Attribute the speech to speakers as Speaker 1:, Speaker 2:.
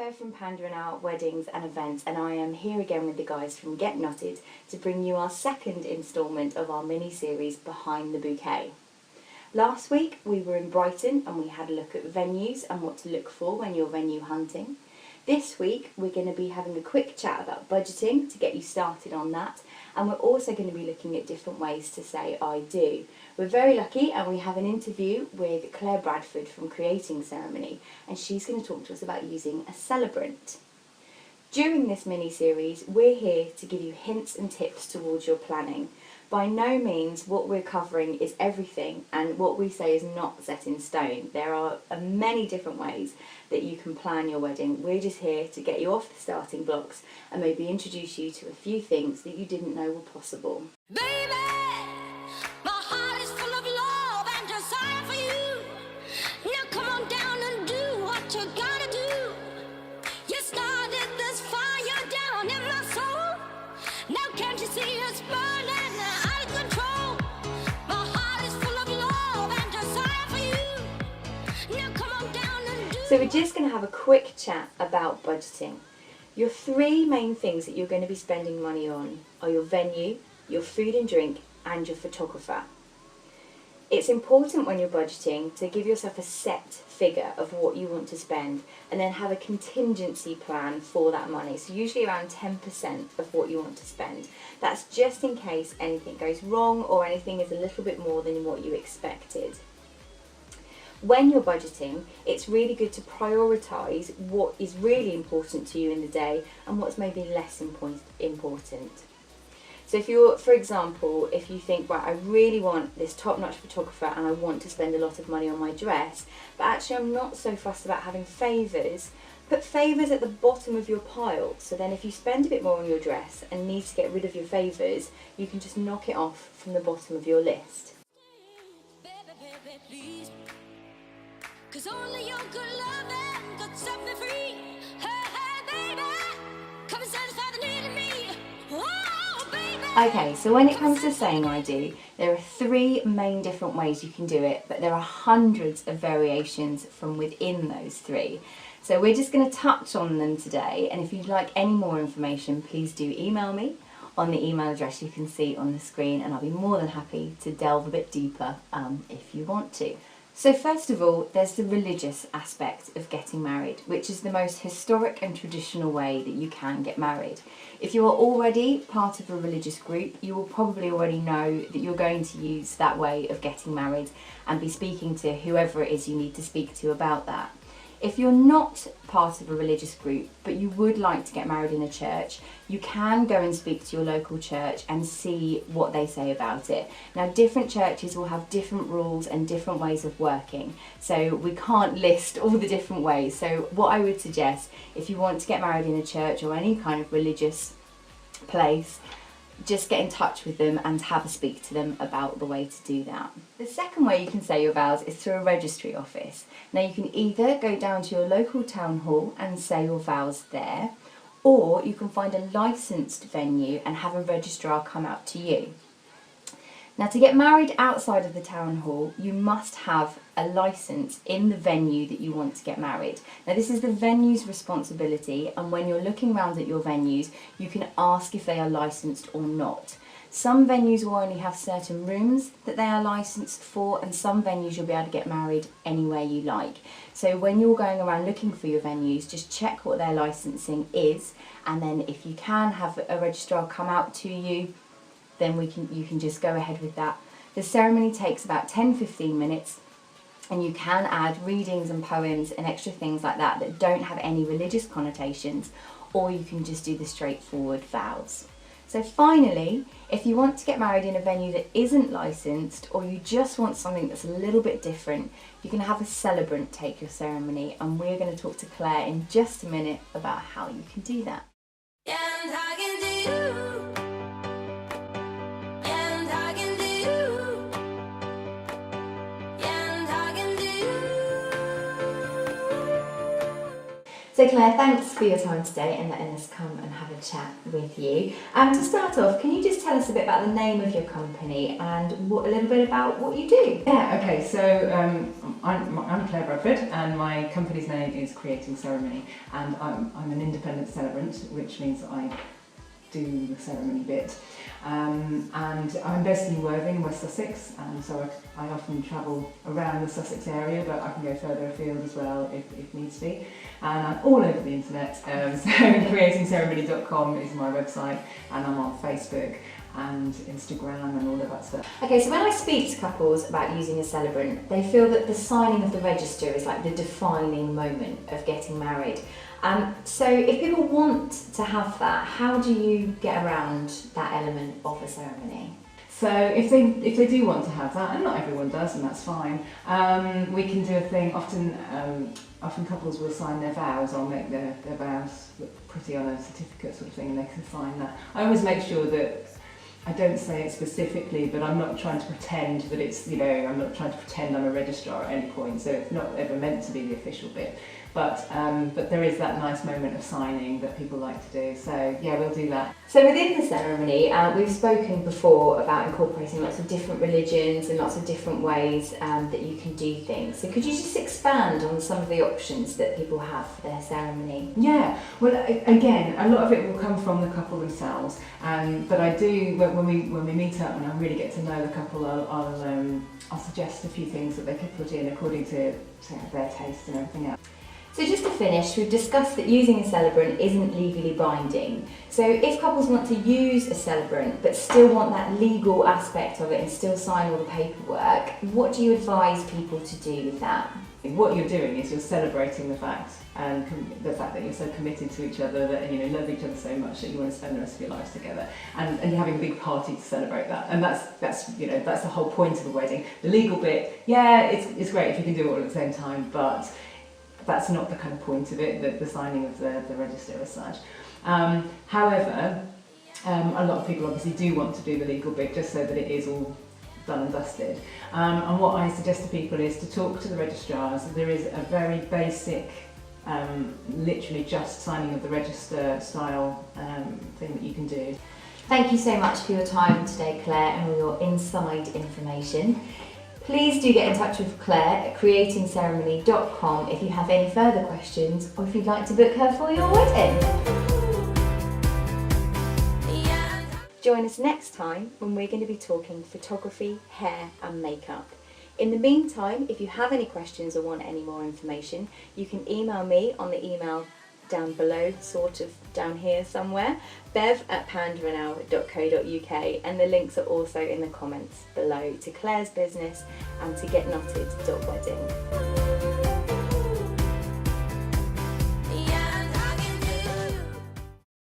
Speaker 1: Bev from Panda Owl Weddings and Events, and I am here again with the guys from Get Knotted to bring you our second instalment of our mini-series Behind the Bouquet. Last week we were in Brighton and we had a look at venues and what to look for when you're venue hunting. This week we're going to be having a quick chat about budgeting to get you started on that, and we're also going to be looking at different ways to say I do. We're very lucky and we have an interview with Claire Bradford from Creating Ceremony, and she's going to talk to us about using a celebrant. During this mini-series we're here to give you hints and tips towards your planning. By no means what we're covering is everything, and what we say is not set in stone. There are many different ways that you can plan your wedding. We're just here to get you off the starting blocks and maybe introduce you to a few things that you didn't know were possible.
Speaker 2: Baby, my heart is full of love and desire for you. Now come on down and do what you gotta do. You started this fire down in my soul. Now can't you see it's burning out of control? My heart is full of love and desire for you. Now come on down and do.
Speaker 1: So we're just going to have a quick chat about budgeting. Your three main things that you're going to be spending money on are your venue, your food and drink, and your photographer. It's important when you're budgeting to give yourself a set figure of what you want to spend and then have a contingency plan for that money. So usually around 10% of what you want to spend. That's just in case anything goes wrong or anything is a little bit more than what you expected. When you're budgeting, it's really good to prioritise what is really important to you in the day and what's maybe less important. So if you're, for example, if you think, right, I really want this top-notch photographer and I want to spend a lot of money on my dress, but actually I'm not so fussed about having favours, put favours at the bottom of your pile. So then if you spend a bit more on your dress and need to get rid of your favours, you can just knock it off from the bottom of your list.
Speaker 2: Baby, please. 'Cause only your good loving could set me free. Hey, baby, come and satisfy the need in me. Oh, baby.
Speaker 1: Okay, so when it comes to saying I do, there are three main different ways you can do it, but there are hundreds of variations from within those three. So we're just going to touch on them today, and if you'd like any more information, please do email me on the email address you can see on the screen, and I'll be more than happy to delve a bit deeper if you want to. So first of all, there's the religious aspect of getting married, which is the most historic and traditional way that you can get married. If you are already part of a religious group, you will probably already know that you're going to use that way of getting married and be speaking to whoever it is you need to speak to about that. If you're not part of a religious group, but you would like to get married in a church, you can go and speak to your local church and see what they say about it. Now, different churches will have different rules and different ways of working, so we can't list all the different ways. So what I would suggest, if you want to get married in a church or any kind of religious place, just get in touch with them and have a speak to them about the way to do that. The second way you can say your vows is through a registry office. Now you can either go down to your local town hall and say your vows there, or you can find a licensed venue and have a registrar come out to you. Now, to get married outside of the town hall, you must have a licence in the venue that you want to get married. Now, this is the venue's responsibility, and when you're looking around at your venues, you can ask if they are licensed or not. Some venues will only have certain rooms that they are licensed for, and some venues you'll be able to get married anywhere you like. So when you're going around looking for your venues, just check what their licensing is, and then if you can have a registrar come out to you, then you can just go ahead with that. The ceremony takes about 10-15 minutes, and you can add readings and poems and extra things like that that don't have any religious connotations, or you can just do the straightforward vows. So finally, if you want to get married in a venue that isn't licensed, or you just want something that's a little bit different, you can have a celebrant take your ceremony, and we're going to talk to Claire in just a minute about how you can do that.
Speaker 2: And I can do.
Speaker 1: So Claire, thanks for your time today and letting us come and have a chat with you. To start off, can you just tell us a bit about the name of your company and a little bit about what you do?
Speaker 3: Yeah, okay, so I'm Claire Bradford and my company's name is Creating Ceremony, and I'm an independent celebrant, which means I do the ceremony bit. And I'm based in Worthing in West Sussex, and so I often travel around the Sussex area, but I can go further afield as well if needs be. And I'm all over the internet, so creatingceremony.com is my website, and I'm on Facebook and Instagram and all of that stuff.
Speaker 1: Okay, so when I speak to couples about using a celebrant, they feel that the signing of the register is like the defining moment of getting married. So if people want to have that, how do you get around that element of a ceremony?
Speaker 3: So if they do want to have that, and not everyone does, and that's fine, we can do a thing. Often couples will sign their vows. I'll make their vows look pretty on a certificate sort of thing, and they can sign that. I always make sure that I don't say it specifically, but I'm not trying to pretend that it's, I'm not trying to pretend I'm a registrar at any point, so it's not ever meant to be the official bit. But there is that nice moment of signing that people like to do, so yeah, we'll do that.
Speaker 1: So within the ceremony, we've spoken before about incorporating lots of different religions and lots of different ways that you can do things. So could you just expand on some of the options that people have for their ceremony?
Speaker 3: Yeah, well, again, a lot of it will come from the couple themselves, but I do, when we meet up and I really get to know the couple, I'll suggest a few things that they could put in according to their taste and everything else.
Speaker 1: So just to finish, we've discussed that using a celebrant isn't legally binding. So if couples want to use a celebrant but still want that legal aspect of it and still sign all the paperwork, what do you advise people to do with that?
Speaker 3: What you're doing is you're celebrating the fact that you're so committed to each other, that love each other so much that you want to spend the rest of your lives together, and you're having a big party to celebrate that. And that's the whole point of a wedding. The legal bit, yeah, it's great if you can do it all at the same time, but that's not the kind of point of it, the signing of the register as such. However, a lot of people obviously do want to do the legal bit just so that it is all done and dusted. And what I suggest to people is to talk to the registrars. There is a very basic, literally just signing of the register style thing that you can do.
Speaker 1: Thank you so much for your time today, Claire, and all your inside information. Please do get in touch with Claire at creatingceremony.com if you have any further questions or if you'd like to book her for your wedding. Join us next time when we're going to be talking photography, hair and makeup. In the meantime, if you have any questions or want any more information, you can email me on the email down below, sort of down here somewhere, bev@pandaowl.co.uk, and the links are also in the comments below to Claire's business and to getknotted.wedding.